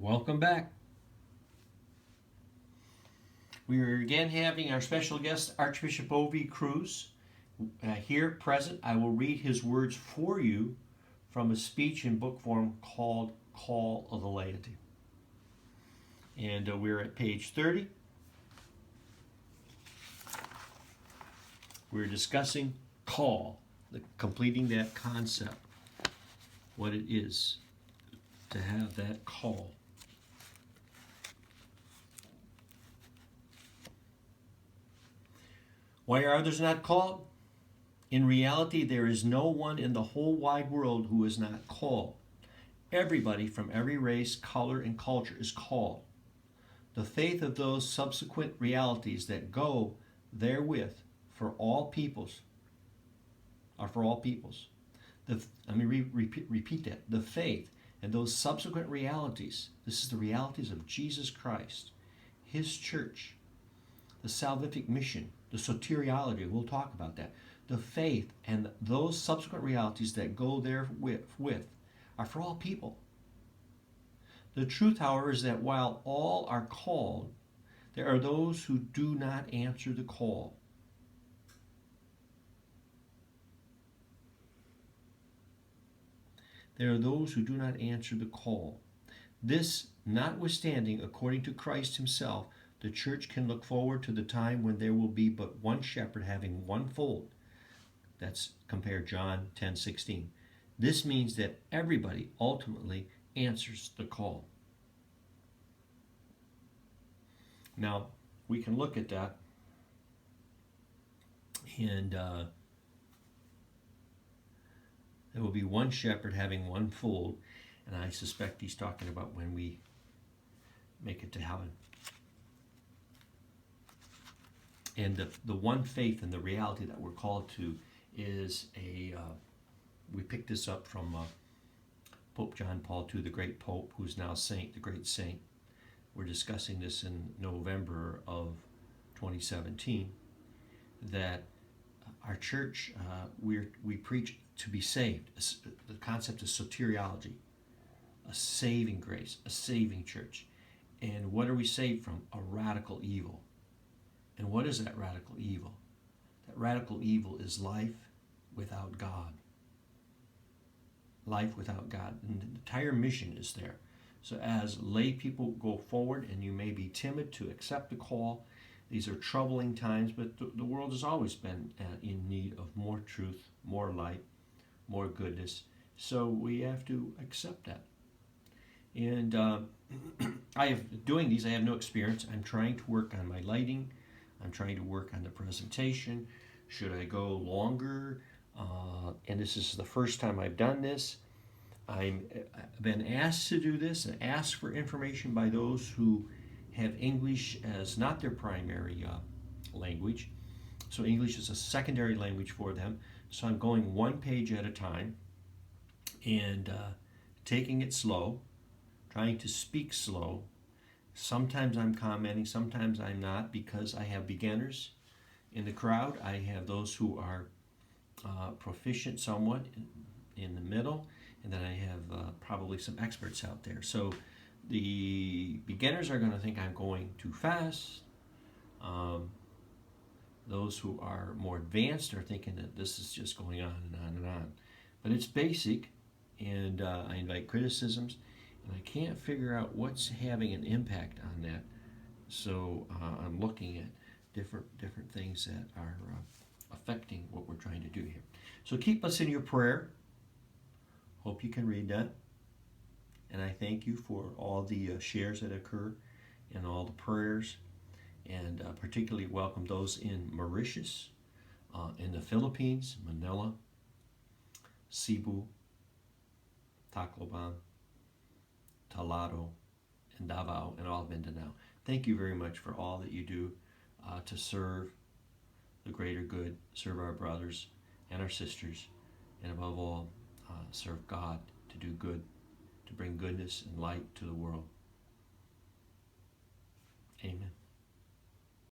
Welcome back. We are again having our special guest, Archbishop O.V. Cruz, here present. I will read his words for you from a speech in book form called Call of the Laity. And we're at page 30. We're discussing call, completing that concept, what it is to have that call. Why are others not called? In reality, there is no one in the whole wide world who is not called. Everybody from every race, color, and culture is called. The faith of those subsequent realities that go therewith for all peoples are for all peoples. Let me repeat that. The faith and those subsequent realities, this is the realities of Jesus Christ, His church, the salvific mission, the soteriology, we'll talk about that. The faith and those subsequent realities that go therewith are for all people. The truth, however, is that while all are called, there are those who do not answer the call. There are those who do not answer the call. This notwithstanding, according to Christ Himself, the church can look forward to the time when there will be but one shepherd having one fold. That's compare John 10:16. This means that everybody ultimately answers the call. Now, we can look at that and there will be one shepherd having one fold, and I suspect he's talking about when we make it to heaven. And the one faith and the reality that we're called to is we picked this up from Pope John Paul II, the great Pope, who's now saint, the great saint. We're discussing this in November of 2017, that our church, we preach to be saved. The concept of soteriology, a saving grace, a saving church. And what are we saved from? A radical evil. And what is that radical evil? That radical evil is life without God. Life without God. And the entire mission is there. So as lay people go forward, and you may be timid to accept the call, these are troubling times, but the world has always been in need of more truth, more light, more goodness. So we have to accept that. And doing these, I have no experience. I'm trying to work on my lighting. I'm trying to work on the presentation. Should I go longer? And this is the first time I've done this. I've been asked to do this and asked for information by those who have English as not their primary language. So English is a secondary language for them. So I'm going one page at a time and taking it slow, trying to speak slow. Sometimes I'm commenting, sometimes I'm not, because I have beginners in the crowd. I have those who are proficient somewhat in the middle, and then I have probably some experts out there. So the beginners are going to think I'm going too fast. Those who are more advanced are thinking that this is just going on and on and on. But it's basic, and I invite criticisms, and I can't figure out what's having an impact on that. So I'm looking at different things that are affecting what we're trying to do here. So keep us in your prayer. Hope you can read that. And I thank you for all the shares that occur and all the prayers. And particularly welcome those in Mauritius, in the Philippines, Manila, Cebu, Tacloban, Talado, and Davao, and all of Mindanao. Thank you very much for all that you do to serve the greater good, serve our brothers and our sisters, and above all, serve God, to do good, to bring goodness and light to the world. Amen.